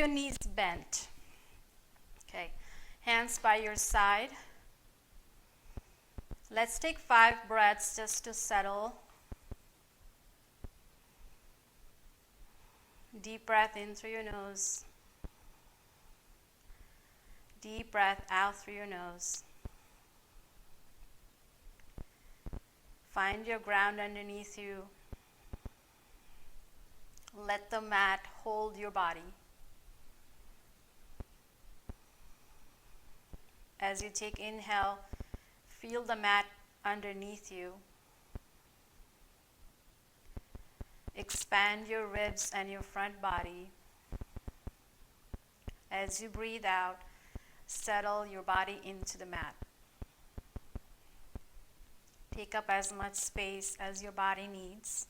your knees bent. Okay, hands by your side. Let's take 5 breaths just to settle. Deep breath in through your nose. Deep breath out through your nose. Find your ground underneath you. Let the mat hold your body. As you take inhale, feel the mat underneath you. Expand your ribs and your front body. As you breathe out, settle your body into the mat. Take up as much space as your body needs.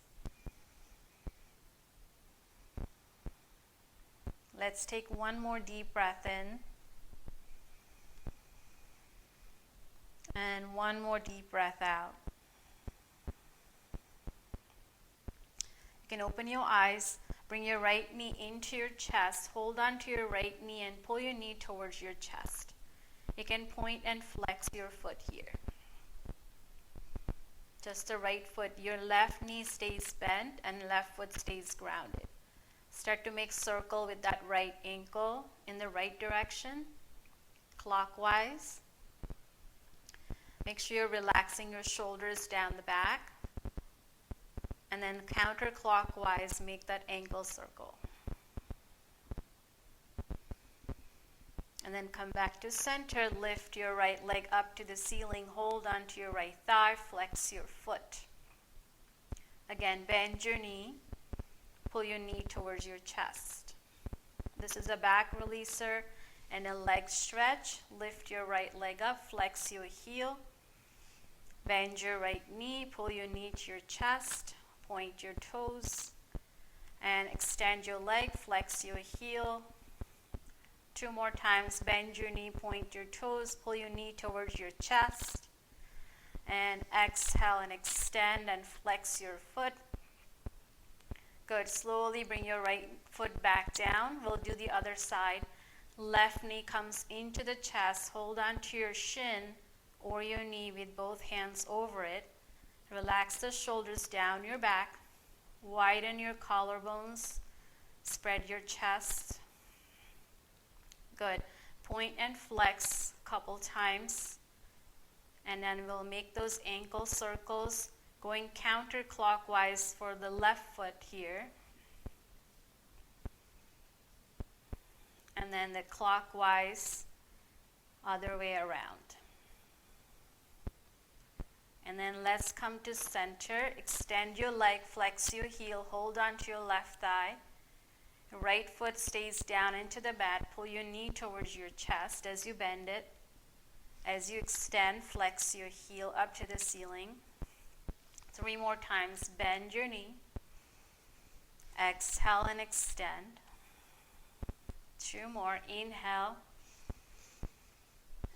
Let's take one more deep breath in. And one more deep breath out. You can open your eyes, bring your right knee into your chest, hold on to your right knee and pull your knee towards your chest. You can point and flex your foot here. Just the right foot, your left knee stays bent and left foot stays grounded. Start to make circle with that right ankle in the right direction, clockwise. Make sure you're relaxing your shoulders down the back. And then counterclockwise, make that ankle circle. And then come back to center, lift your right leg up to the ceiling, hold onto your right thigh, flex your foot. Again, bend your knee, pull your knee towards your chest. This is a back releaser and a leg stretch. Lift your right leg up, flex your heel, bend your right knee, pull your knee to your chest, point your toes, and extend your leg, flex your heel. 2 more times, bend your knee, point your toes, pull your knee towards your chest, and exhale and extend and flex your foot. Good. Slowly bring your right foot back down. We'll do the other side. Left knee comes into the chest. Hold on to your shin or your knee with both hands over it. Relax the shoulders down your back. Widen your collarbones. Spread your chest. Good. Point and flex a couple times. And then we'll make those ankle circles going counterclockwise for the left foot here. And then the clockwise other way around. And then let's come to center. Extend your leg, flex your heel, hold on to your left thigh. Right foot stays down into the mat. Pull your knee towards your chest as you bend it. As you extend, flex your heel up to the ceiling. 3 more times, bend your knee. Exhale and extend. 2 more, inhale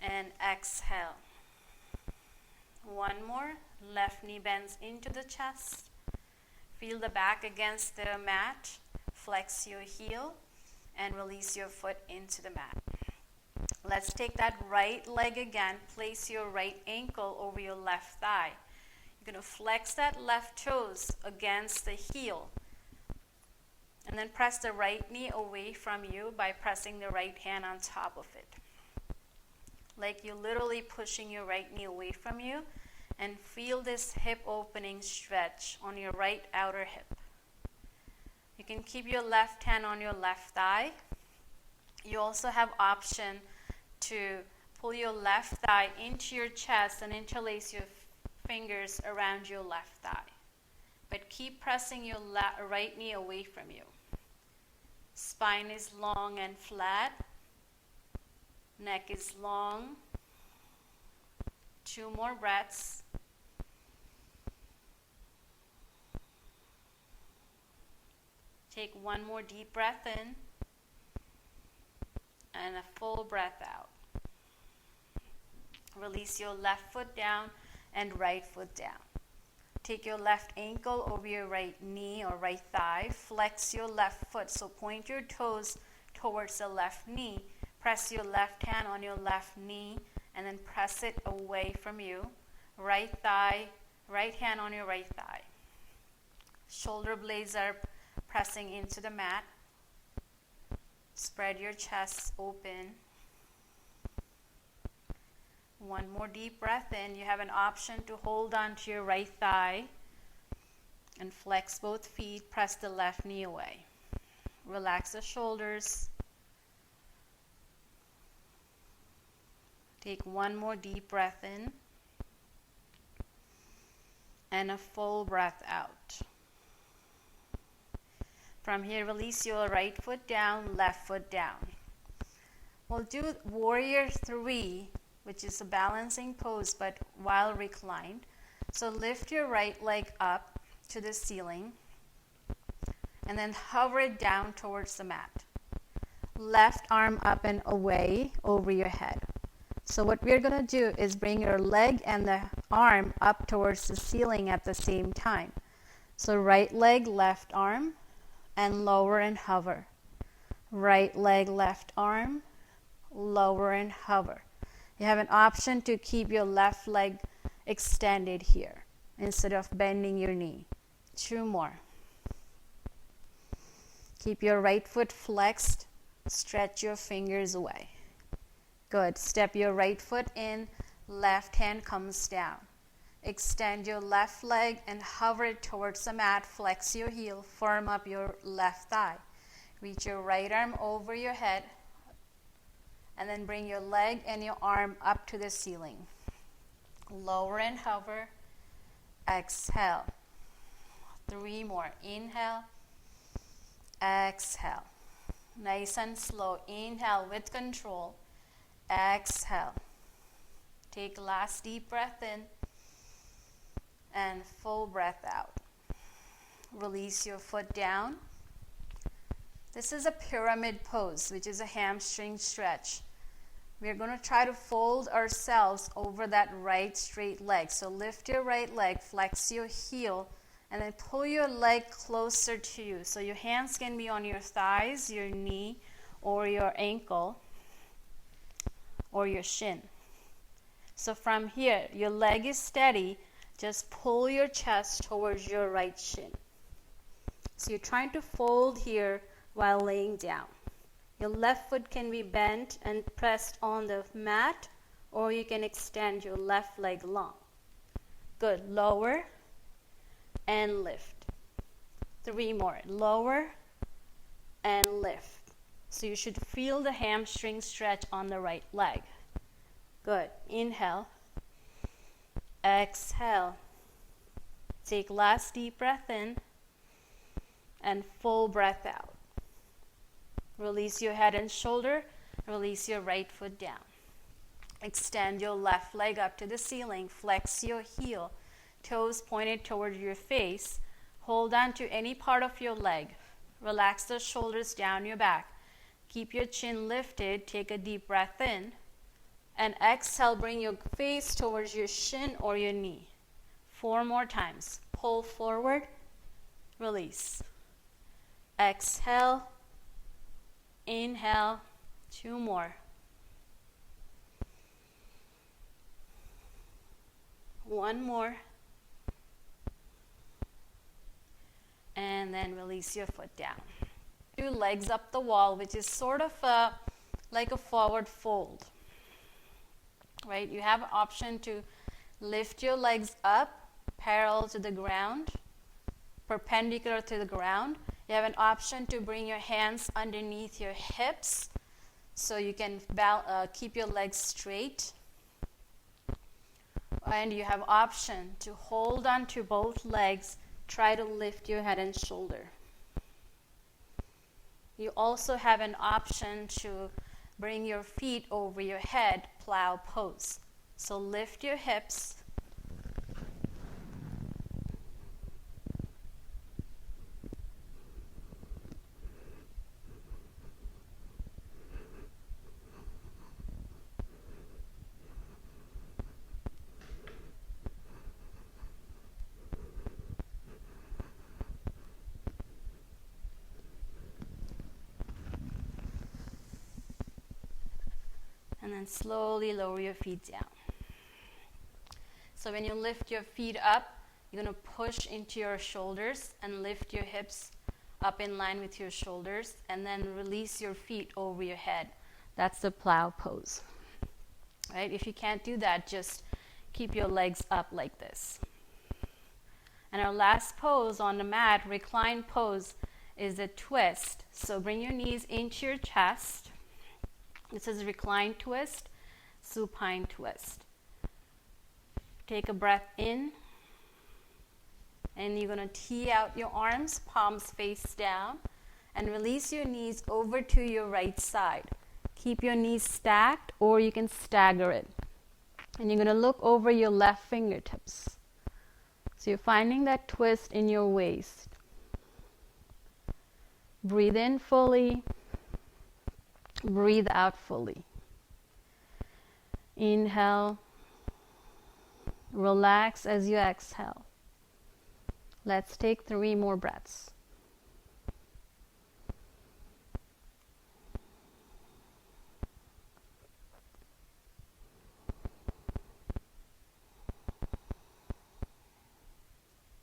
and exhale. 1 more, left knee bends into the chest. Feel the back against the mat. Flex your heel and release your foot into the mat. Let's take that right leg again. Place your right ankle over your left thigh. You're going to flex that left toes against the heel. And then press the right knee away from you by pressing the right hand on top of it. Like you're literally pushing your right knee away from you. And feel this hip opening stretch on your right outer hip. You can keep your left hand on your left thigh. You also have option to pull your left thigh into your chest and interlace your fingers around your left thigh. But keep pressing your right knee away from you. Spine is long and flat. Neck is long. 2 more breaths. Take 1 more deep breath in and a full breath out. Release your left foot down and right foot down. Take your left ankle over your right knee or right thigh. Flex your left foot. So point your toes towards the left knee. Press your left hand on your left knee and then press it away from you. Right thigh, right hand on your right thigh. Shoulder blades are pressing into the mat. Spread your chest open. One more deep breath in. You have an option to hold on to your right thigh and flex both feet. Press the left knee away. Relax the shoulders. Take one more deep breath in and a full breath out. From here, release your right foot down, left foot down. We'll do Warrior 3, which is a balancing pose, but while reclined. So lift your right leg up to the ceiling and then hover it down towards the mat. Left arm up and away over your head. So what we're going to do is bring your leg and the arm up towards the ceiling at the same time. So right leg, left arm, and lower and hover. Right leg, left arm, lower and hover. You have an option to keep your left leg extended here instead of bending your knee. 2 more. Keep your right foot flexed. Stretch your fingers away. Good. Step your right foot in. Left hand comes down. Extend your left leg and hover it towards the mat. Flex your heel. Firm up your left thigh. Reach your right arm over your head. And then bring your leg and your arm up to the ceiling. Lower and hover. Exhale. 3 more. Inhale. Exhale. Nice and slow. Inhale with control. Exhale. Take last deep breath in and full breath out. Release your foot down. This is a pyramid pose, which is a hamstring stretch. We're going to try to fold ourselves over that right straight leg. So lift your right leg, flex your heel, and then pull your leg closer to you. So your hands can be on your thighs, your knee, or your ankle, or your shin. So from here, your leg is steady. Just pull your chest towards your right shin. So you're trying to fold here while laying down. Your left foot can be bent and pressed on the mat, or you can extend your left leg long. Good. Lower and lift. 3 more. Lower and lift. So you should feel the hamstring stretch on the right leg. Good. Inhale. Exhale. Take last deep breath in and full breath out. Release your head and shoulder. Release your right foot down. Extend your left leg up to the ceiling. Flex your heel. Toes pointed toward your face. Hold on to any part of your leg. Relax the shoulders down your back. Keep your chin lifted. Take a deep breath in. And exhale, bring your face towards your shin or your knee. 4 more times. Pull forward. Release. Exhale. Inhale. 2 more. 1 more. And then release your foot down. 2 legs up the wall, which is sort of like a forward fold. Right? You have an option to lift your legs up parallel to the ground, perpendicular to the ground. You have an option to bring your hands underneath your hips so you can keep your legs straight. And you have option to hold on to both legs. Try to lift your head and shoulder. You also have an option to bring your feet over your head, plow pose. So lift your hips. And then slowly lower your feet down. So when you lift your feet up, you're going to push into your shoulders and lift your hips up in line with your shoulders, and then release your feet over your head. That's the plow pose. Right? If you can't do that, just keep your legs up like this. And our last pose on the mat, recline pose, is a twist. So bring your knees into your chest. This is recline twist, supine twist. Take a breath in. And you're going to tee out your arms, palms face down, and release your knees over to your right side. Keep your knees stacked, or you can stagger it. And you're going to look over your left fingertips. So you're finding that twist in your waist. Breathe in fully. Breathe out fully. Inhale. Relax as you exhale. Let's take 3 more breaths.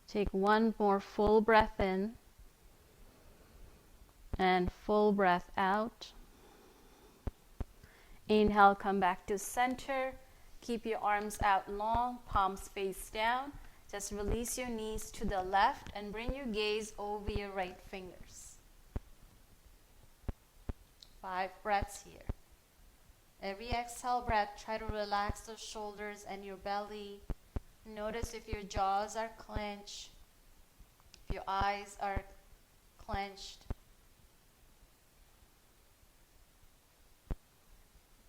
Take 1 more full breath in and full breath out. Inhale, come back to center. Keep your arms out long, palms face down. Just release your knees to the left and bring your gaze over your right fingers. 5 breaths here. Every exhale breath, try to relax the shoulders and your belly. Notice if your jaws are clenched, if your eyes are clenched.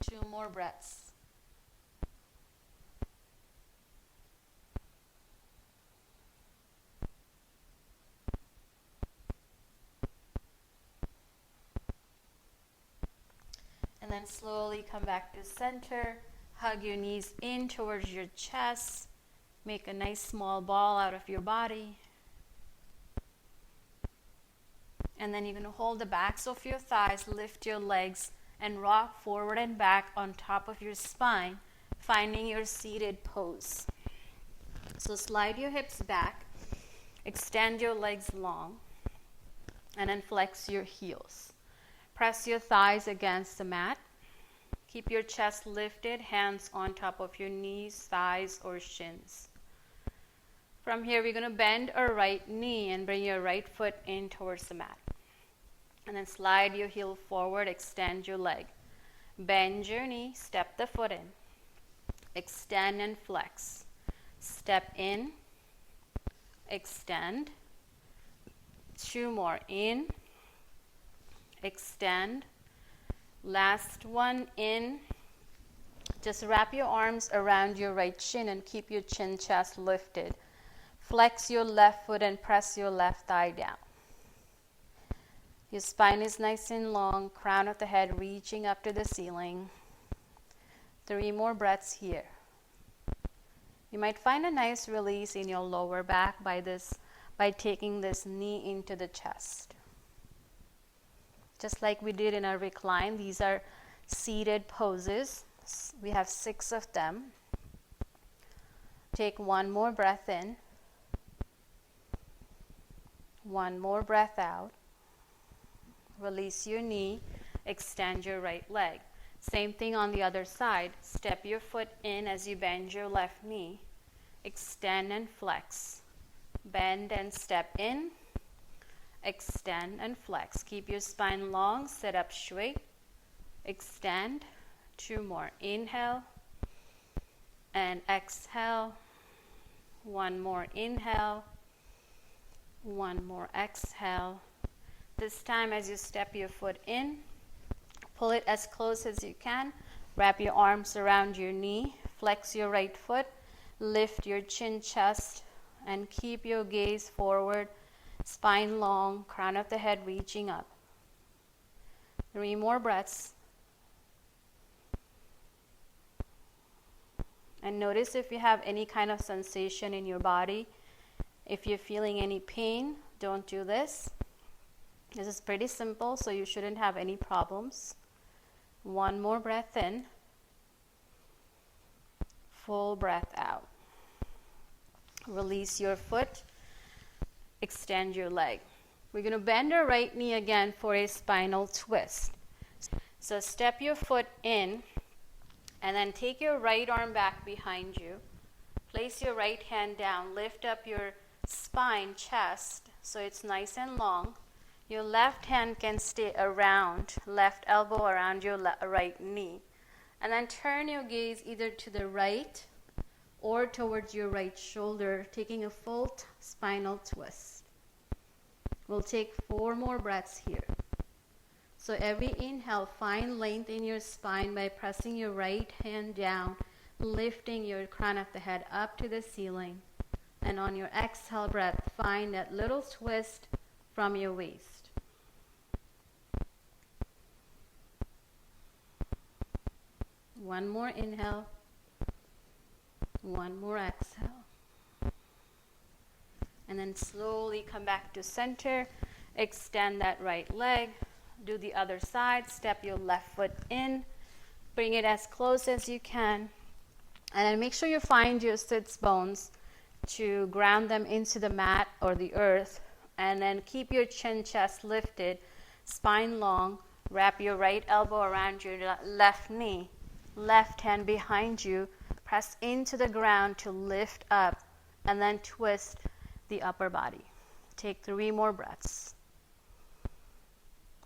2 more breaths. And then slowly come back to center. Hug your knees in towards your chest. Make a nice small ball out of your body. And then you're going to hold the backs of your thighs, lift your legs, and rock forward and back on top of your spine, finding your seated pose. So slide your hips back, extend your legs long, and then flex your heels. Press your thighs against the mat. Keep your chest lifted, hands on top of your knees, thighs, or shins. From here, we're going to bend our right knee and bring your right foot in towards the mat. And then slide your heel forward, extend your leg. Bend your knee, step the foot in. Extend and flex. Step in, extend. 2 more, in, extend. Last one, in. Just wrap your arms around your right shin and keep your chin chest lifted. Flex your left foot and press your left thigh down. Your spine is nice and long, crown of the head reaching up to the ceiling. 3 more breaths here. You might find a nice release in your lower back by taking this knee into the chest. Just like we did in our recline, these are seated poses. We have 6 of them. Take 1 more breath in. 1 more breath out. Release your knee. Extend your right leg. Same thing on the other side. Step your foot in as you bend your left knee. Extend and flex. Bend and step in. Extend and flex. Keep your spine long. Sit up straight. Extend. 2 more. Inhale and exhale. 1 more. Inhale. 1 more. Exhale. This time as you step your foot in, pull it as close as you can. Wrap your arms around your knee. Flex your right foot. Lift your chin, chest, and keep your gaze forward. Spine long, crown of the head reaching up. 3 more breaths. And notice if you have any kind of sensation in your body. If you're feeling any pain, don't do this. This is pretty simple, so you shouldn't have any problems. 1 more breath in. full breath out. Release your foot. Extend your leg. We're going to bend our right knee again for a spinal twist. So step your foot in and then take your right arm back behind you. Place your right hand down. Lift up your spine, chest, so it's nice and long. Your left hand can stay around, left elbow around your right knee. And then turn your gaze either to the right or towards your right shoulder, taking a full spinal twist. We'll take 4 more breaths here. So every inhale, find length in your spine by pressing your right hand down, lifting your crown of the head up to the ceiling. And on your exhale breath, find that little twist from your waist. One more inhale. One more exhale. And then slowly come back to center. Extend that right leg. Do the other side. Step your left foot in. Bring it as close as you can. And then make sure you find your sits bones to ground them into the mat or the earth. And then keep your chin, chest lifted, spine long. Wrap your right elbow around your left knee. Left hand behind you. Press into the ground to lift up and then twist the upper body. Take 3 more breaths.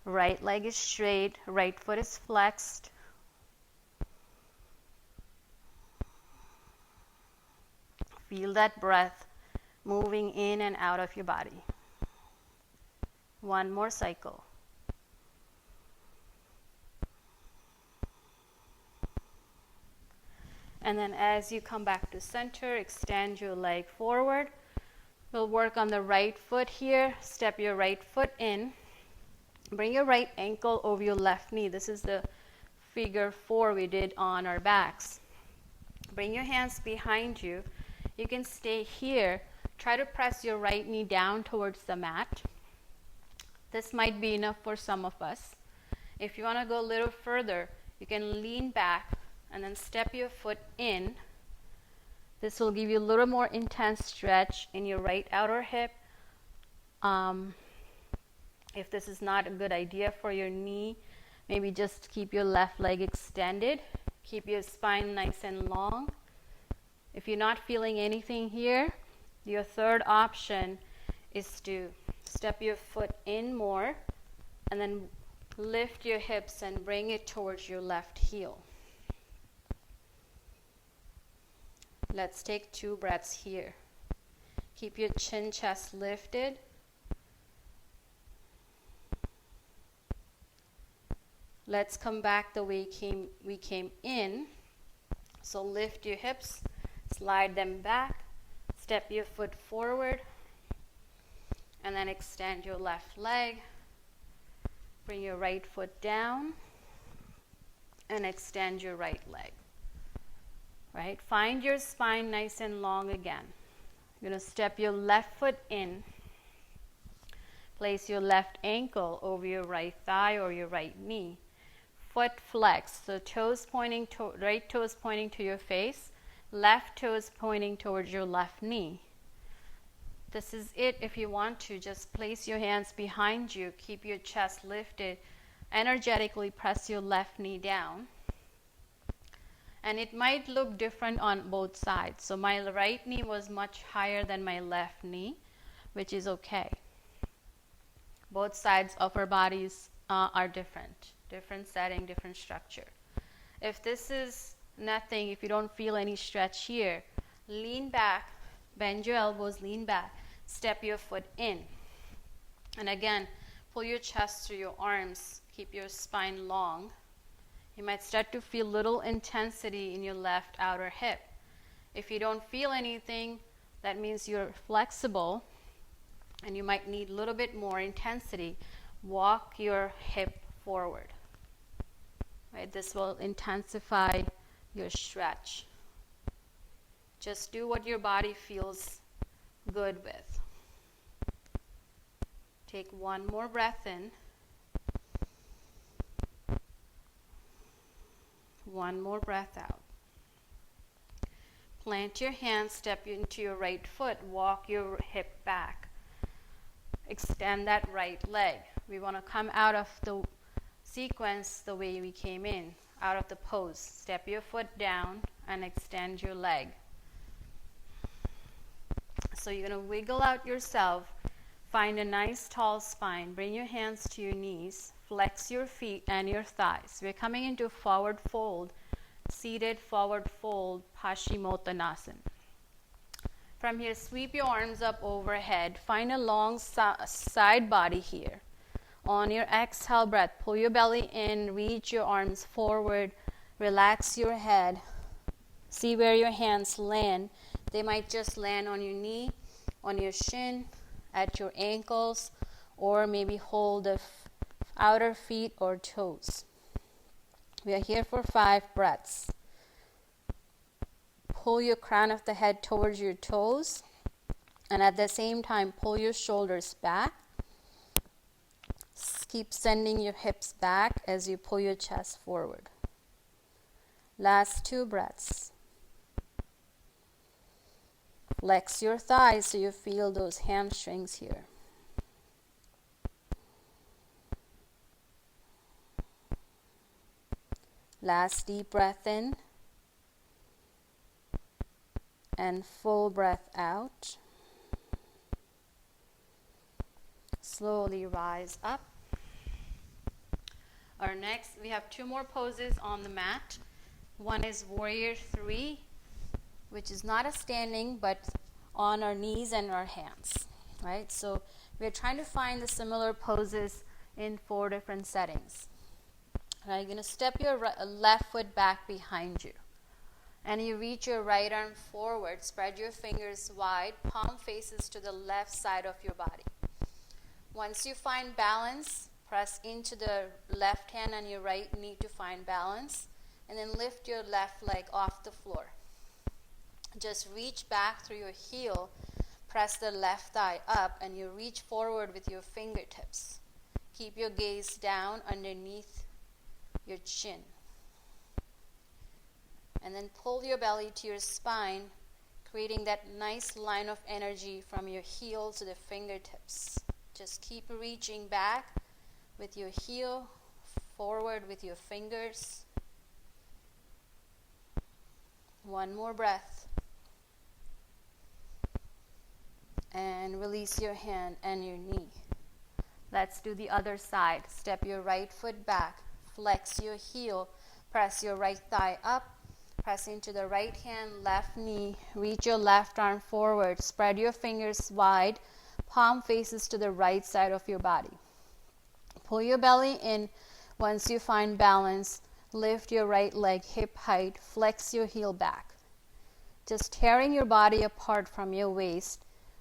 Right leg is straight, right foot is flexed. Feel that breath moving in and out of your body. 1 more cycle. And then as you come back to center, extend your leg forward. We'll work on the right foot here. Step your right foot in. Bring your right ankle over your left knee. This is the figure 4 we did on our backs. Bring your hands behind you. You can stay here. Try to press your right knee down towards the mat. This might be enough for some of us. If you want to go a little further, you can lean back and then step your foot in. This will give you a little more intense stretch in your right outer hip. If this is not a good idea for your knee, maybe just keep your left leg extended. Keep your spine nice and long. If you're not feeling anything here, your third option is to step your foot in more and then lift your hips and bring it towards your left heel. Let's take 2 breaths here. Keep your chin, chest lifted. Let's come back the way we came in. So lift your hips, slide them back, step your foot forward, and then extend your left leg. Bring your right foot down and extend your right leg. Right? Find your spine nice and long again. You're going to step your left foot in. Place your left ankle over your right thigh or your right knee. Foot flexed, so toes pointing right toes pointing to your face, left toes pointing towards your left knee. This is it. If you want to, just place your hands behind you, keep your chest lifted, energetically press your left knee down. And it might look different on both sides. So my right knee was much higher than my left knee, which is okay. Both sides of our bodies are different. Different setting, different structure. If this is nothing, if you don't feel any stretch here, lean back, bend your elbows, lean back, step your foot in. And again, pull your chest through your arms, keep your spine long. You might start to feel little intensity in your left outer hip. If you don't feel anything, that means you're flexible and you might need a little bit more intensity. Walk your hip forward. Right? This will intensify your stretch. Just do what your body feels good with. Take 1 more breath in. 1 more breath out. Plant your hands, step into your right foot, walk your hip back. Extend that right leg. We want to come out of the sequence the way we came in, out of the pose. Step your foot down and extend your leg. So you're going to wiggle out yourself, find a nice tall spine, bring your hands to your knees, flex your feet and your thighs. We're coming into forward fold, seated forward fold, Paschimottanasana. From here, sweep your arms up overhead. Find a long side body here. On your exhale breath, pull your belly in, reach your arms forward, relax your head. See where your hands land. They might just land on your knee, on your shin, at your ankles, or maybe hold the outer feet or toes. We are here for 5 breaths. Pull your crown of the head towards your toes, and at the same time pull your shoulders back. Keep sending your hips back as you pull your chest forward. Last 2 breaths. Flex your thighs so you feel those hamstrings here. Last deep breath in and full breath out. Slowly rise up. Our next, we have 2 more poses on the mat. One is Warrior 3, which is not a standing, but on our knees and our hands, right? So we're trying to find the similar poses in 4 different settings. Now you're going to step your left foot back behind you. And you reach your right arm forward, spread your fingers wide, palm faces to the left side of your body. Once you find balance, press into the left hand and your right knee to find balance, and then lift your left leg off the floor. Just reach back through your heel, press the left thigh up, and you reach forward with your fingertips. Keep your gaze down underneath your chin. And then pull your belly to your spine, creating that nice line of energy from your heel to the fingertips. Just keep reaching back with your heel, forward with your fingers. One more breath. And release your hand and your knee. Let's do the other side. Step your right foot back, flex your heel, press your right thigh up, press into the right hand, left knee, reach your left arm forward, spread your fingers wide, palm faces to the right side of your body. Pull your belly in. Once you find balance, lift your right leg hip height, flex your heel back. Just tearing your body apart from your waist.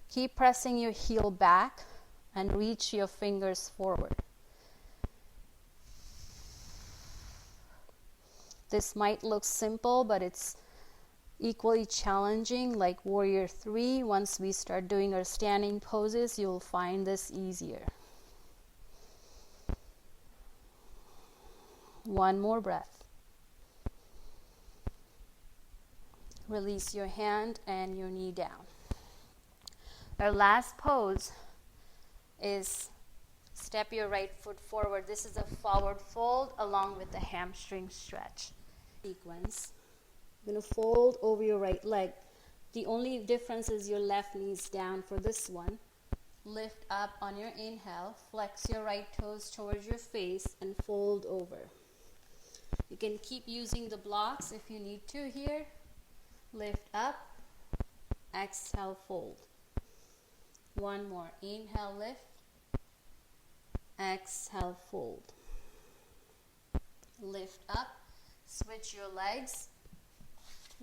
Keep pressing your heel back and reach your fingers forward. This might look simple, but it's equally challenging, like Warrior 3. Once we start doing our standing poses, you'll find this easier. One more breath. Release your hand and your knee down. Our last pose is step your right foot forward. This is a forward fold along with the hamstring stretch sequence. You're going to fold over your right leg. The only difference is your left knee is down for this one. Lift up on your inhale, flex your right toes towards your face and fold over. You can keep using the blocks if you need to here. Lift up, exhale, fold. One more. Inhale, lift. Exhale, fold. Lift up. Switch your legs.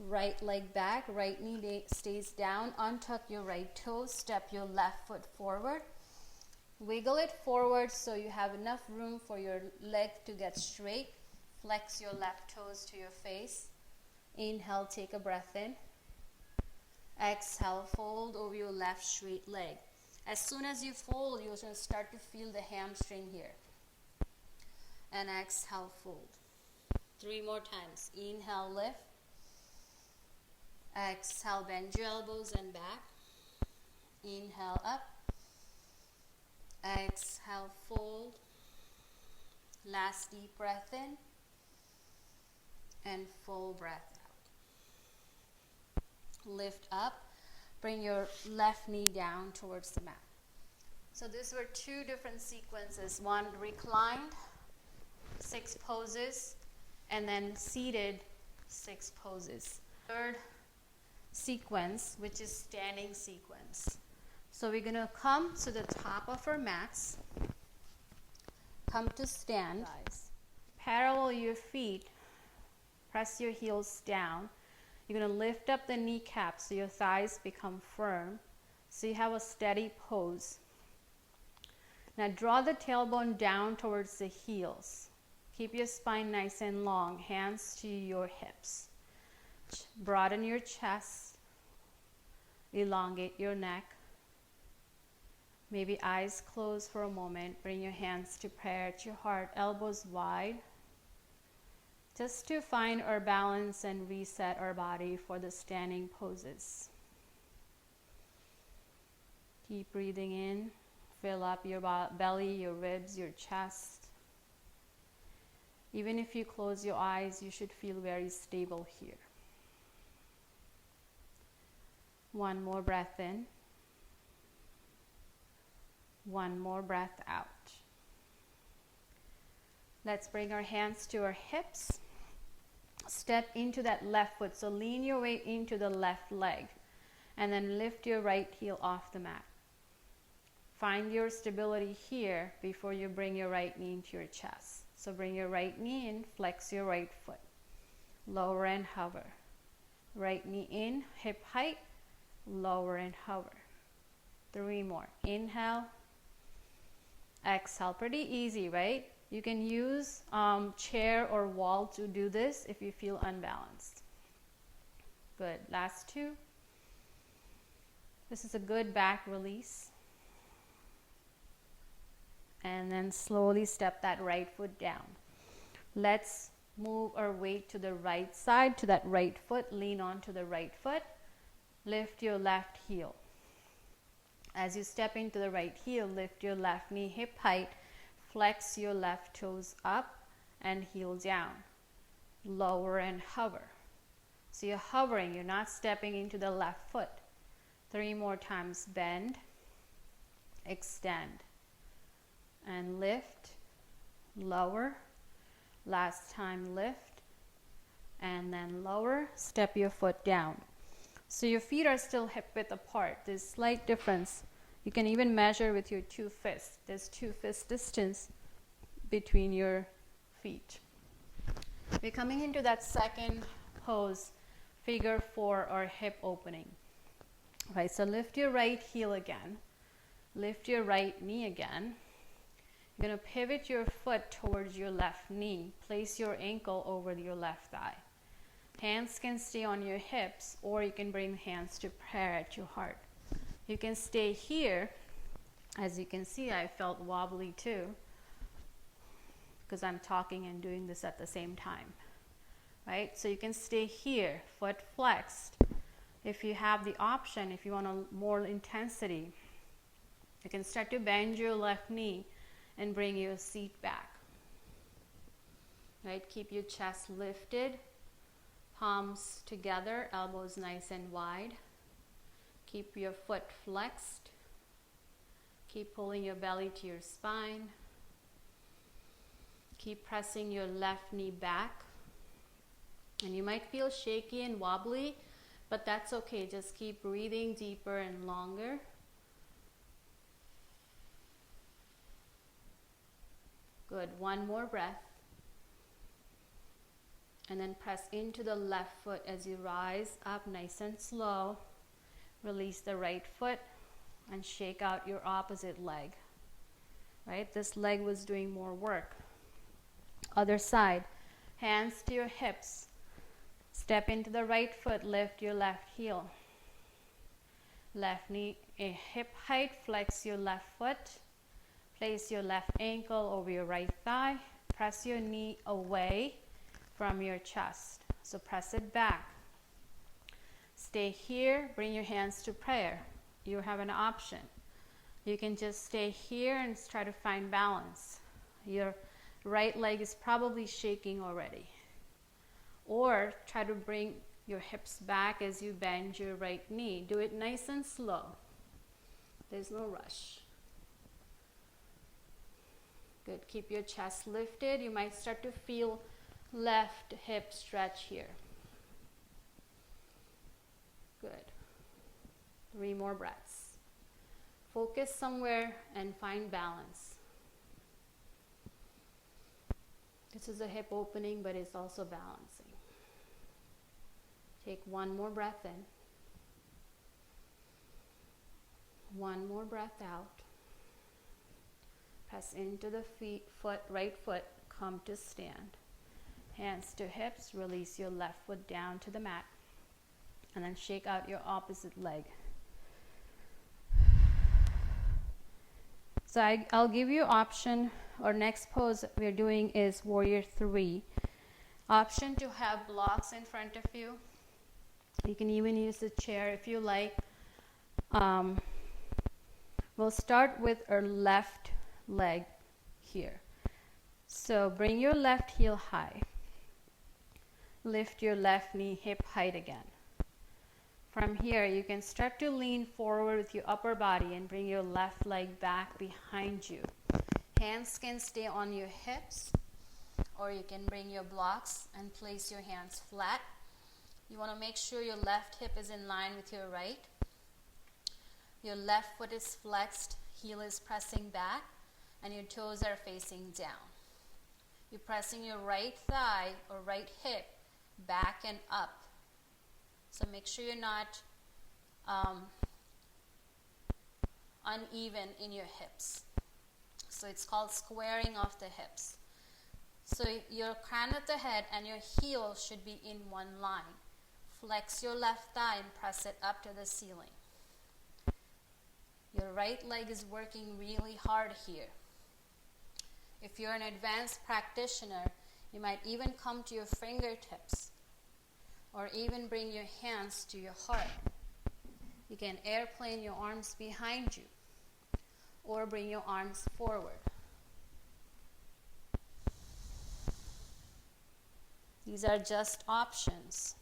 Right leg back. Right knee stays down. Untuck your right toes. Step your left foot forward. Wiggle it forward so you have enough room for your leg to get straight. Flex your left toes to your face. Inhale, take a breath in. Exhale, fold over your left straight leg. As soon as you fold, you're going to start to feel the hamstring here. And exhale, fold. 3 more times. Inhale, lift. Exhale, bend your elbows and back. Inhale up. Exhale, fold. Last deep breath in. And full breath out. Lift up. Bring your left knee down towards the mat. So these were two different sequences. One reclined, 6 poses, and then seated, 6 poses. Third sequence, which is standing sequence. So we're going to come to the top of our mats. Come to stand. Parallel your feet. Press your heels down. You're going to lift up the kneecaps so your thighs become firm. So you have a steady pose. Now draw the tailbone down towards the heels. Keep your spine nice and long. Hands to your hips. Broaden your chest. Elongate your neck. Maybe eyes closed for a moment. Bring your hands to prayer at your heart. Elbows wide. Just to find our balance and reset our body for the standing poses. Keep breathing in. Fill up your belly, your ribs, your chest. Even if you close your eyes, you should feel very stable here. One more breath in. One more breath out. Let's bring our hands to our hips. Step into that left foot. So lean your weight into the left leg. And then lift your right heel off the mat. Find your stability here before you bring your right knee into your chest. So bring your right knee in, flex your right foot. Lower and hover. Right knee in, hip height, lower and hover. 3 more. Inhale. Exhale. Pretty easy, right? You can use chair or wall to do this if you feel unbalanced. Good. Last 2. This is a good back release. And then slowly step that right foot down. Let's move our weight to the right side, to that right foot. Lean onto the right foot. Lift your left heel. As you step into the right heel, lift your left knee hip height. Flex your left toes up and heel down. Lower and hover. So you're hovering, you're not stepping into the left foot. 3 more times. Bend, extend, and lift, lower. Last time, lift, and then lower. Step your foot down. So your feet are still hip width apart. There's slight difference. You can even measure with your 2 fists. There's 2 fist distance between your feet. We're coming into that second pose, figure 4 or hip opening. Right, so lift your right heel again. Lift your right knee again. You're going to pivot your foot towards your left knee. Place your ankle over your left thigh. Hands can stay on your hips, or you can bring hands to prayer at your heart. You can stay here. As you can see, I felt wobbly too, because I'm talking and doing this at the same time. Right? So you can stay here, foot flexed. If you have the option, if you want more intensity, you can start to bend your left knee and bring your seat back. Right? Keep your chest lifted, palms together, elbows nice and wide. Keep your foot flexed. Keep pulling your belly to your spine. Keep pressing your left knee back. And you might feel shaky and wobbly, but that's okay. Just keep breathing deeper and longer. Good. One more breath. And then press into the left foot as you rise up nice and slow. Release the right foot and shake out your opposite leg. Right? This leg was doing more work. Other side. Hands to your hips. Step into the right foot. Lift your left heel. Left knee hip height. Flex your left foot. Place your left ankle over your right thigh. Press your knee away from your chest. So press it back. stay here, bring your hands to prayer. You have an option. You can just stay here and try to find balance. Your right leg is probably shaking already. Or try to bring your hips back as you bend your right knee. Do it nice and slow. There's no rush. Good. Keep your chest lifted. You might start to feel left hip stretch here. Good. 3 more breaths. Focus somewhere and find balance. This is a hip opening, but it's also balancing. Take 1 more breath in. 1 more breath out. Press into the right foot, come to stand. Hands to hips, release your left foot down to the mat. And then shake out your opposite leg. So I'll give you option, or next pose we're doing is Warrior 3. Option to have blocks in front of you. You can even use the chair if you like. We'll start with our left leg here. So bring your left heel high. Lift your left knee hip height again. From here, you can start to lean forward with your upper body and bring your left leg back behind you. Hands can stay on your hips, or you can bring your blocks and place your hands flat. You want to make sure your left hip is in line with your right. Your left foot is flexed, heel is pressing back, and your toes are facing down. You're pressing your right thigh or right hip back and up. So make sure you're not uneven in your hips. So it's called squaring of the hips. So your crown of the head and your heel should be in one line. Flex your left thigh and press it up to the ceiling. Your right leg is working really hard here. If you're an advanced practitioner, you might even come to your fingertips, or even bring your hands to your heart. You can airplane your arms behind you, or bring your arms forward. These are just options.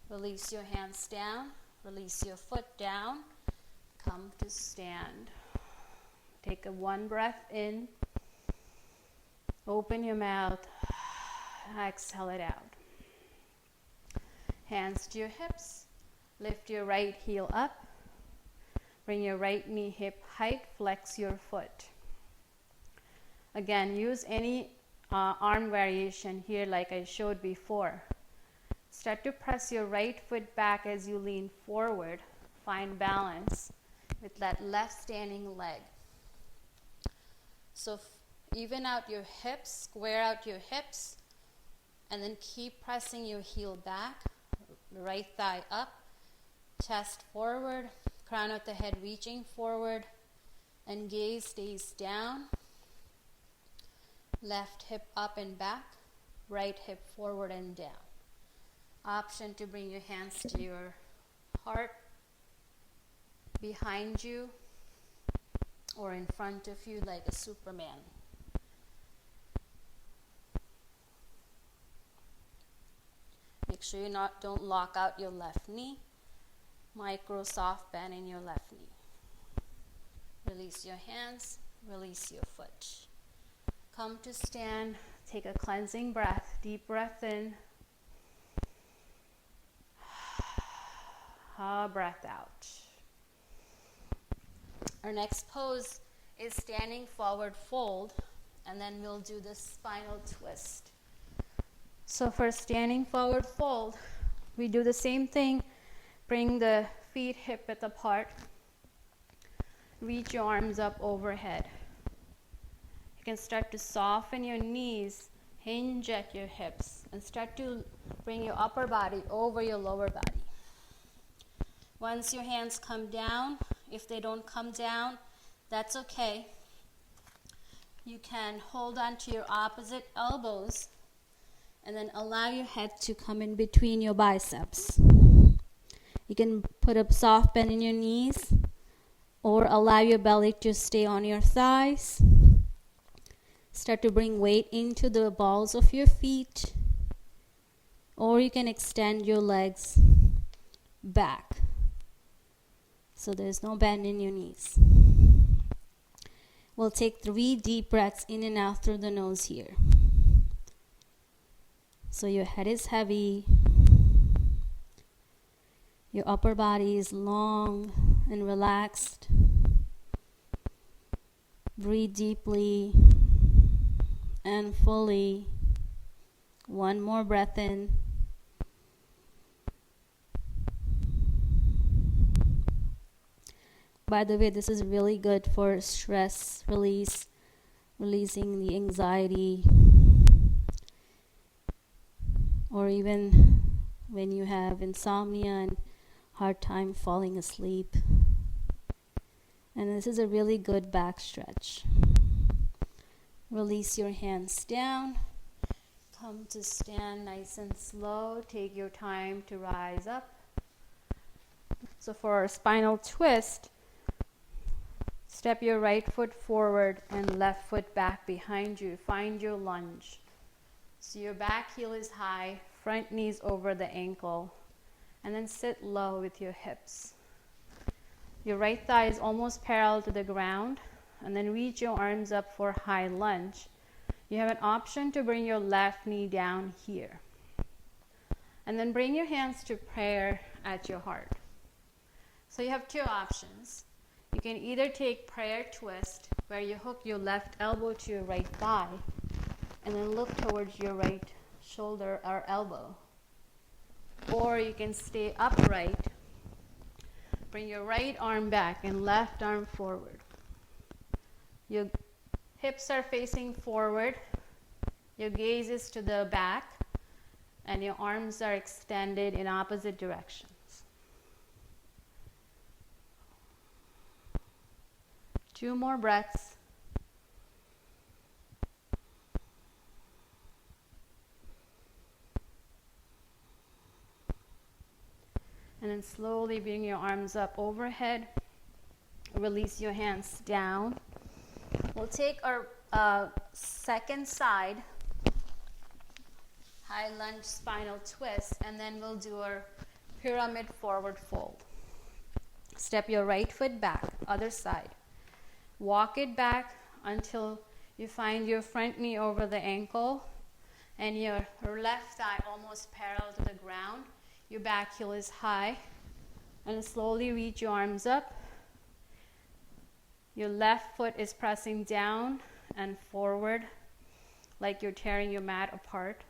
Release your hands down, release your foot down, come to stand. Take a 1 breath in, open your mouth, exhale it out. Hands to your hips, lift your right heel up, bring your right knee hip height, flex your foot. Again, use any arm variation here like I showed before. Start to press your right foot back as you lean forward. Find balance with that left standing leg. So even out your hips, square out your hips, and then keep pressing your heel back. Right thigh up, chest forward, crown of the head reaching forward, and gaze stays down. Left hip up and back, right hip forward and down. Option to bring your hands to your heart, behind you, or in front of you like a Superman. Make sure you don't lock out your left knee. Micro soft bend in your left knee. Release your hands, release your foot. Come to stand, take a cleansing breath, deep breath in. Breath out. Our next pose is standing forward fold, and then we'll do the spinal twist. So for standing forward fold, we do the same thing. Bring the feet hip width apart. Reach your arms up overhead. You can start to soften your knees, hinge at your hips, and start to bring your upper body over your lower body. Once your hands come down, if they don't come down, that's okay. You can hold on to your opposite elbows and then allow your head to come in between your biceps. You can put a soft bend in your knees or allow your belly to stay on your thighs. Start to bring weight into the balls of your feet, or you can extend your legs back so there's no bend in your knees. We'll take 3 deep breaths in and out through the nose here. So your head is heavy, your upper body is long and relaxed. Breathe deeply and fully. 1 more breath in. By the way, this is really good for stress release, releasing the anxiety, or even when you have insomnia and hard time falling asleep. And this is a really good back stretch. Release your hands down. Come to stand nice and slow. Take your time to rise up. So for our spinal twist, step your right foot forward and left foot back behind you. Find your lunge. So your back heel is high, front knees over the ankle, and then sit low with your hips. Your right thigh is almost parallel to the ground, and then reach your arms up for high lunge. You have an option to bring your left knee down here. And then bring your hands to prayer at your heart. So you have 2 options. You can either take prayer twist, where you hook your left elbow to your right thigh, and then look towards your right shoulder or elbow. Or you can stay upright, bring your right arm back and left arm forward. Your hips are facing forward, your gaze is to the back, and your arms are extended in opposite directions. 2 more breaths. And then slowly bring your arms up overhead. Release your hands down. We'll take our second side, high lunge spinal twist, and then we'll do our pyramid forward fold. Step your right foot back, other side. Walk it back until you find your front knee over the ankle and your left thigh almost parallel to the ground. Your back heel is high, and slowly reach your arms up. Your left foot is pressing down and forward like you're tearing your mat apart,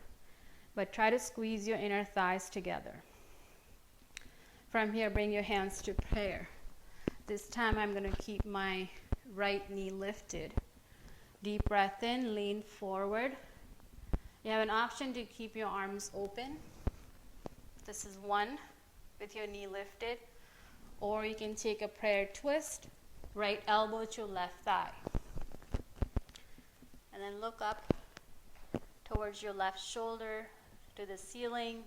but try to squeeze your inner thighs together. From here, bring your hands to prayer. This time I'm going to keep my right knee lifted. Deep breath in, lean forward. You have an option to keep your arms open. This is 1 with your knee lifted, or you can take a prayer twist, right elbow to left thigh. And then look up towards your left shoulder to the ceiling,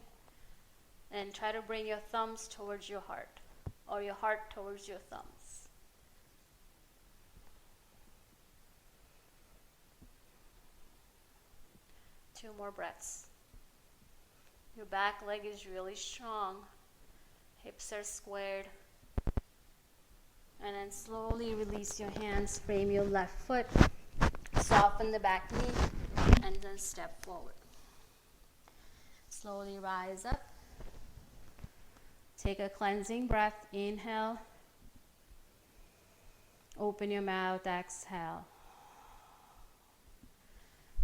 and try to bring your thumbs towards your heart, or your heart towards your thumbs. Two more breaths. Your back leg is really strong. Hips are squared. And then slowly release your hands, frame your left foot, soften the back knee, and then step forward. Slowly rise up. Take a cleansing breath. Inhale. Open your mouth. Exhale.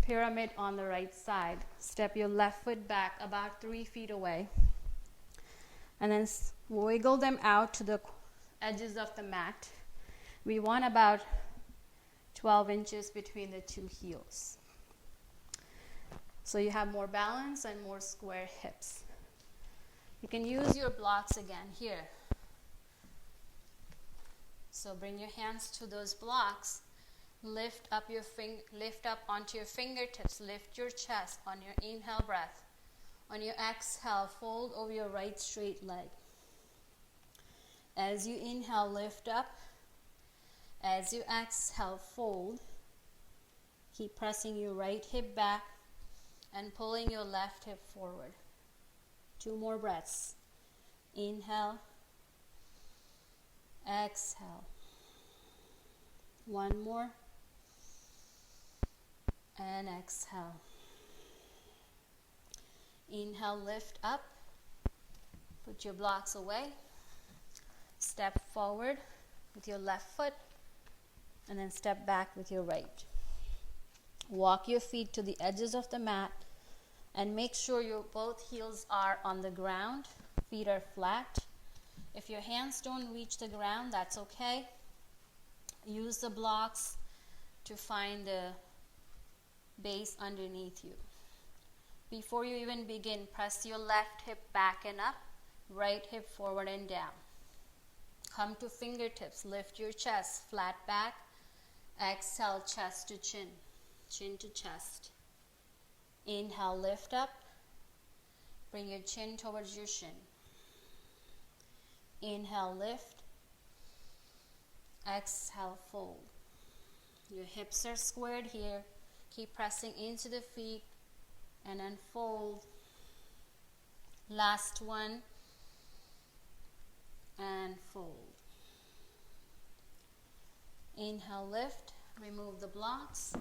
Pyramid on the right side. Step your left foot back about 3 feet away. And then wiggle them out to the edges of the mat. We want about 12 inches between the 2 heels. So you have more balance and more square hips. You can use your blocks again here. So bring your hands to those blocks. Lift up onto your fingertips. Lift your chest on your inhale breath. On your exhale, fold over your right straight leg. As you inhale, lift up. As you exhale, fold. Keep pressing your right hip back and pulling your left hip forward. 2 more breaths. Inhale. Exhale. 1 more. And exhale. Inhale, lift up. Put your blocks away. Step forward with your left foot. And then step back with your right. Walk your feet to the edges of the mat. And make sure your both heels are on the ground. Feet are flat. If your hands don't reach the ground, that's okay. Use the blocks to find the base underneath you. Before you even begin, press your left hip back and up, right hip forward and down. Come to fingertips, lift your chest, flat back. Exhale, chest to chin, chin to chest. Inhale, lift up. Bring your chin towards your shin. Inhale, lift. Exhale, fold. Your hips are squared here. Keep pressing into the feet and then fold. Last one. And fold. Inhale, lift. Remove the blocks.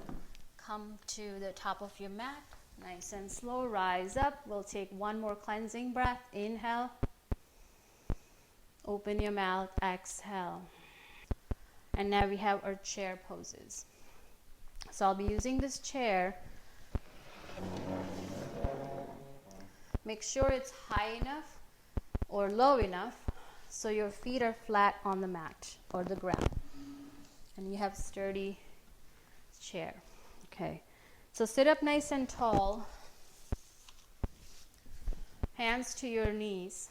Come to the top of your mat. Nice and slow. Rise up. We'll take 1 more cleansing breath. Inhale. Open your mouth. Exhale. And now we have our chair poses. So I'll be using this chair. Make sure it's high enough or low enough so your feet are flat on the mat or the ground. And you have sturdy chair. Okay. So sit up nice and tall. Hands to your knees.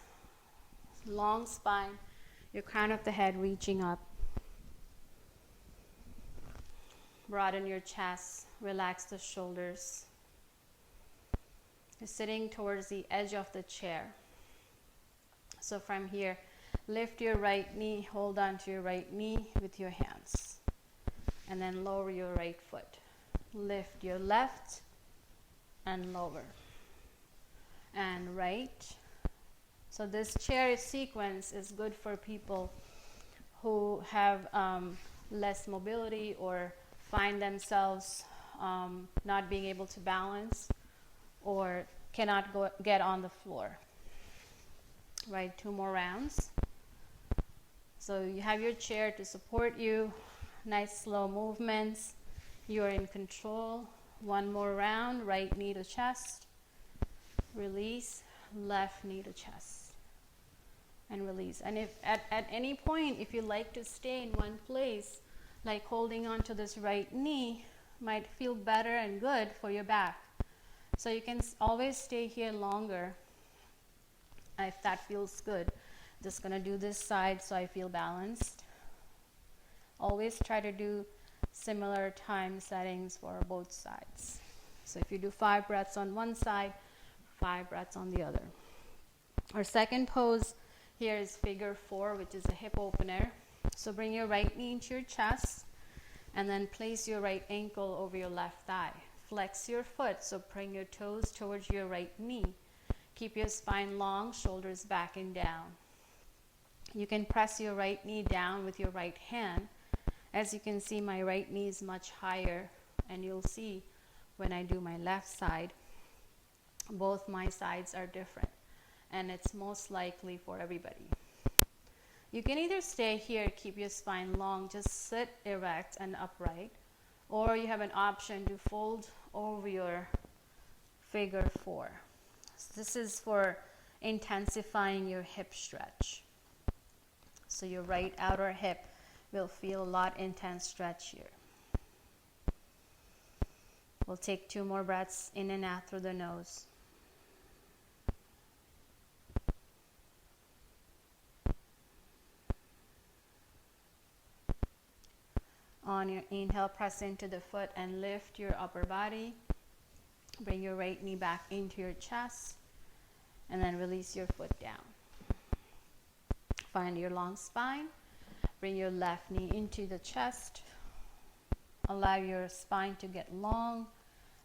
Long spine. Your crown of the head reaching up. Broaden your chest. Relax the shoulders. You're sitting towards the edge of the chair. So from here, lift your right knee. Hold on to your right knee with your hands. And then lower your right foot. Lift your left and lower. And right. So this chair sequence is good for people who have less mobility or find themselves not being able to balance or cannot get on the floor. Right, 2 more rounds. So you have your chair to support you. Nice slow movements. You're in control. 1 more round. Right knee to chest. Release. Left knee to chest. And release. And if at any point, if you like to stay in one place, like holding on to this right knee, might feel better and good for your back. So you can always stay here longer if that feels good. Just gonna do this side so I feel balanced. Always try to do similar time settings for both sides. So if you do 5 breaths on one side, 5 breaths on the other. Our second pose here is figure 4, which is a hip opener. So bring your right knee into your chest and then place your right ankle over your left thigh. Flex your foot, so bring your toes towards your right knee. Keep your spine long, shoulders back and down. You can press your right knee down with your right hand. As you can see, my right knee is much higher, and you'll see when I do my left side, both my sides are different, and it's most likely for everybody. You can either stay here, keep your spine long, just sit erect and upright, or you have an option to fold over your figure 4. So this is for intensifying your hip stretch. So your right outer hip will feel a lot intense stretch here. We'll take 2 more breaths in and out through the nose. On your inhale, press into the foot and lift your upper body. Bring your right knee back into your chest and then release your foot down. Find your long spine. Bring your left knee into the chest. Allow your spine to get long.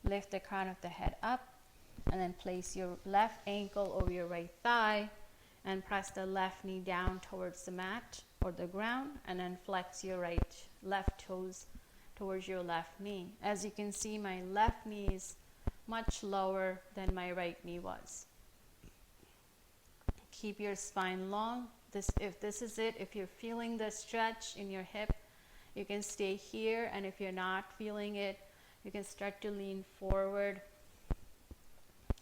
Lift the crown of the head up. And then place your left ankle over your right thigh. And press the left knee down towards the mat or the ground. And then flex your left toes towards your left knee. As you can see, my left knee is much lower than my right knee was. Keep your spine long. If this is it, if you're feeling the stretch in your hip, you can stay here, and if you're not feeling it, you can start to lean forward,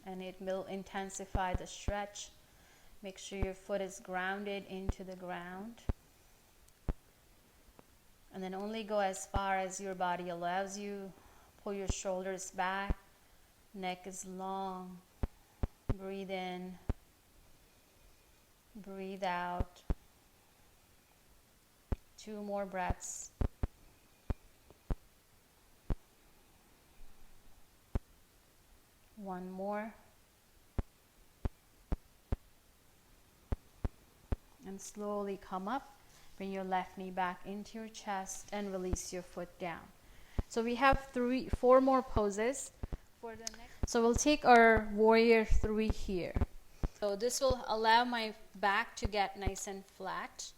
and it will intensify the stretch. Make sure your foot is grounded into the ground. And then only go as far as your body allows you. Pull your shoulders back. Neck is long. Breathe in. Breathe out. 2 more breaths. One more. And slowly come up. Bring your left knee back into your chest and release your foot down. So we have 4 more poses for the next. So we'll take our warrior 3 here. So this will allow my back to get nice and flat.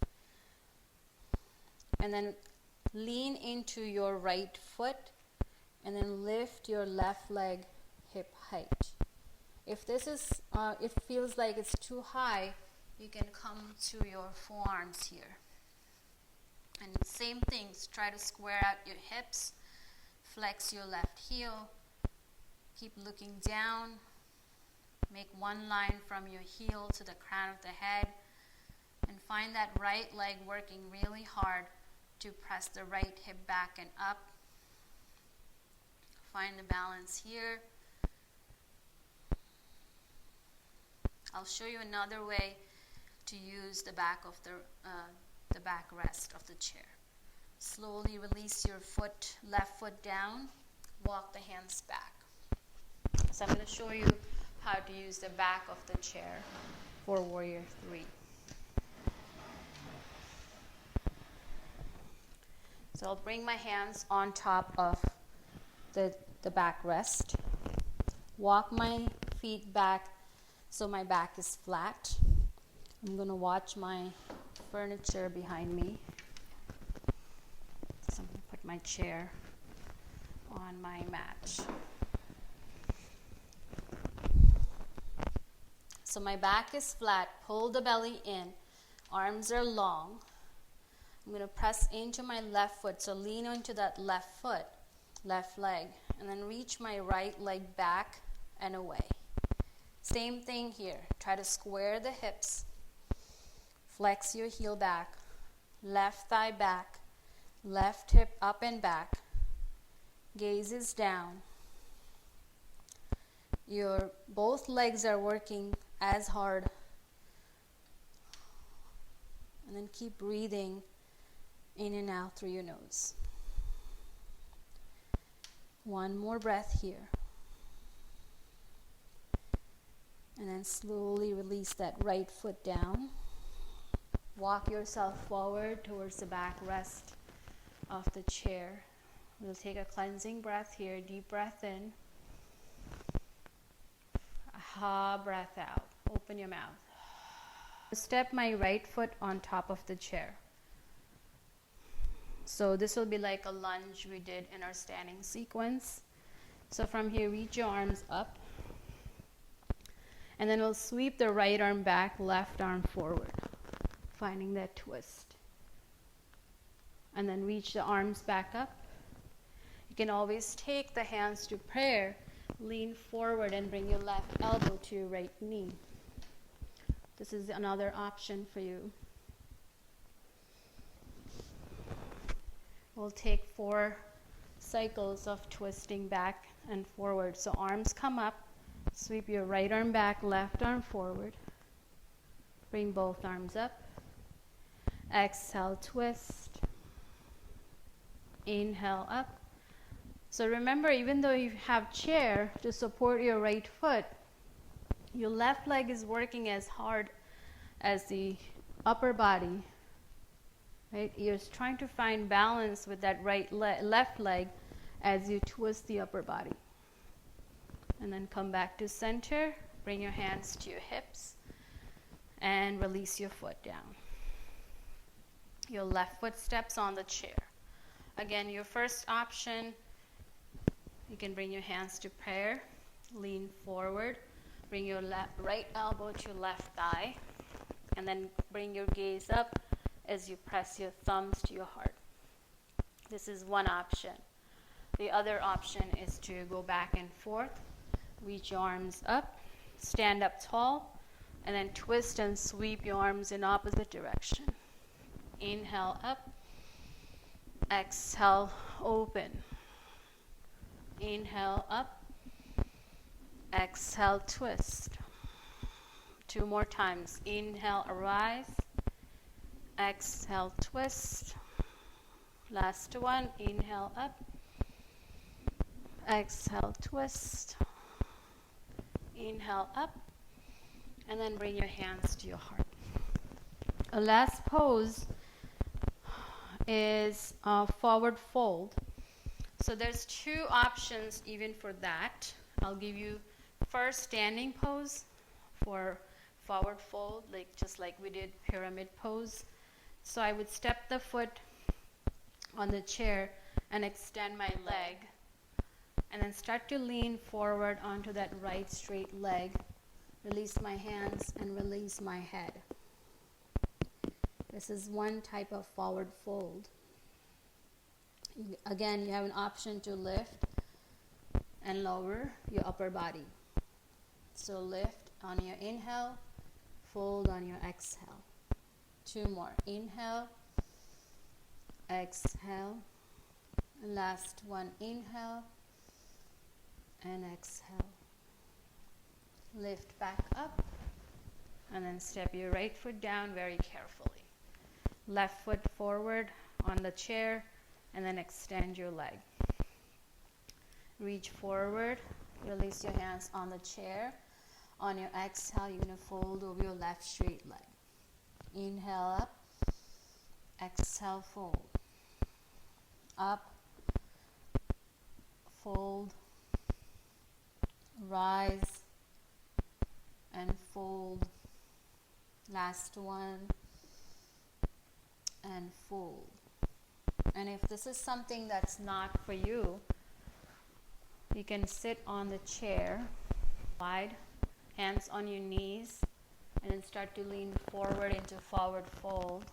And then lean into your right foot and then lift your left leg hip height. If this is, it feels like it's too high, you can come to your forearms here. And same things, try to square out your hips, flex your left heel, keep looking down, make one line from your heel to the crown of the head, and find that right leg working really hard to press the right hip back and up. Find the balance here. I'll show you another way to use the back of the backrest of the chair. Slowly release your foot, left foot down, walk the hands back. So I'm going to show you how to use the back of the chair for warrior 3. So I'll bring my hands on top of the backrest. Walk my feet back so my back is flat. I'm going to watch my furniture behind me. So I'm going to put my chair on my mat. So my back is flat. Pull the belly in. Arms are long. I'm going to press into my left foot. So lean into that left foot, left leg, and then reach my right leg back and away. Same thing here. Try to square the hips. Flex your heel back. Left thigh back. Left hip up and back. Gaze is down. Your both legs are working as hard. And then keep breathing in and out through your nose. One more breath here. And then slowly release that right foot down. Walk yourself forward towards the backrest of the chair. We'll take a cleansing breath here. Deep breath in. Aha, breath out. Open your mouth. Step my right foot on top of the chair. So this will be like a lunge we did in our standing sequence. So from here, reach your arms up. And then we'll sweep the right arm back, left arm forward, finding that twist. And then reach the arms back up. You can always take the hands to prayer, lean forward and bring your left elbow to your right knee. This is another option for you. We'll take 4 cycles of twisting back and forward. So arms come up. Sweep your right arm back, left arm forward. Bring both arms up. Exhale, twist. Inhale up. So remember, even though you have chair to support your right foot, your left leg is working as hard as the upper body. Right? You're trying to find balance with that left leg as you twist the upper body. And then come back to center. Bring your hands to your hips and release your foot down. Your left foot steps on the chair. Again, your first option, you can bring your hands to prayer, lean forward, bring your right elbow to your left thigh, and then bring your gaze up as you press your thumbs to your heart. This is one option. The other option is to go back and forth, reach your arms up, stand up tall, and then twist and sweep your arms in opposite direction. Inhale up, exhale, open. Inhale up, exhale, twist. 2 more times. Inhale, arise, exhale, twist. Last one. Inhale up, exhale, twist. Inhale up, and then bring your hands to your heart. A last pose is forward fold. So there's 2 options even for that. I'll give you first standing pose for forward fold, just like we did pyramid pose. So I would step the foot on the chair and extend my leg, and then start to lean forward onto that right straight leg. Release my hands and release my head. This is one type of forward fold. Again, you have an option to lift and lower your upper body. So lift on your inhale, fold on your exhale. 2 more. Inhale, exhale. And last one. Inhale and exhale. Lift back up, and then step your right foot down very carefully. Left foot forward on the chair, and then extend your leg. Reach forward, release your hands on the chair. On your exhale, you're going to fold over your left straight leg. Inhale up, exhale, fold. Up, fold, rise, and fold. Last one, and fold. And if this is something that's not for you, you can sit on the chair, wide, hands on your knees, and then start to lean forward into forward fold.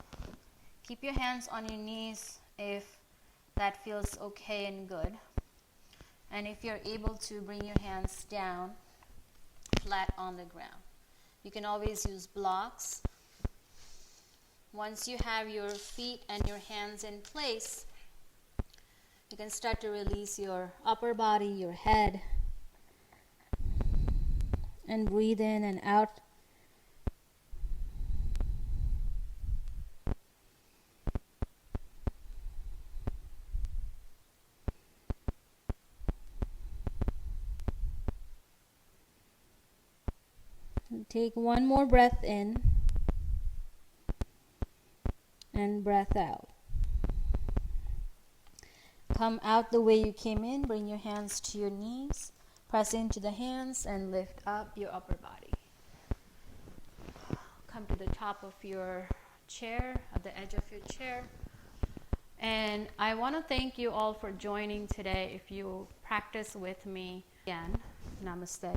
Keep your hands on your knees if that feels okay and good. And if you're able to, bring your hands down flat on the ground. You can always use blocks. Once you have your feet and your hands in place, you can start to release your upper body, your head, and breathe in and out. And take one more breath in and breath out. Come out the way you came in. Bring your hands to your knees. Press into the hands and lift up your upper body. Come to the top of your chair, at the edge of your chair. And I want to thank you all for joining today. If you practice with me, again, namaste.